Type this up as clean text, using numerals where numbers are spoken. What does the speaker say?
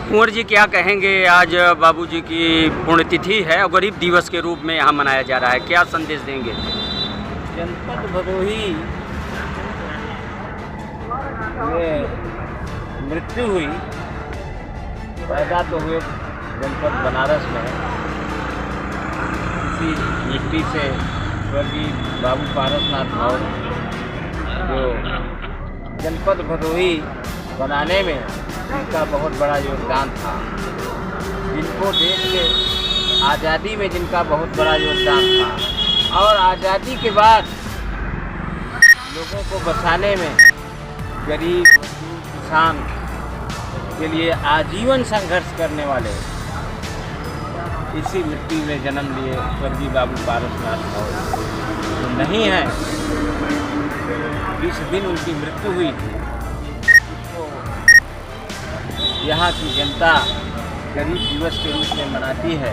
कुंवर जी क्या कहेंगे, आज बाबूजी की पुण्यतिथि है और गरीब दिवस के रूप में यहाँ मनाया जा रहा है, क्या संदेश देंगे? जनपद भदोही में मृत्यु हुई, पैदा तो हुए जनपद बनारस में, इसी मिट्टी से स्वर्गीय बाबू पारसनाथ और जो जनपद भदोही बनाने में इनका बहुत बड़ा योगदान था, जिनको देश के आज़ादी में जिनका बहुत बड़ा योगदान था और आज़ादी के बाद लोगों को बसाने में गरीब किसान के लिए आजीवन संघर्ष करने वाले इसी मिट्टी में जन्म लिए स्वर्गीय बाबू पारसनाथ और जो नहीं है, इस दिन उनकी मृत्यु हुई थी। यहाँ की जनता गरीब दिवस के रूप में मनाती है।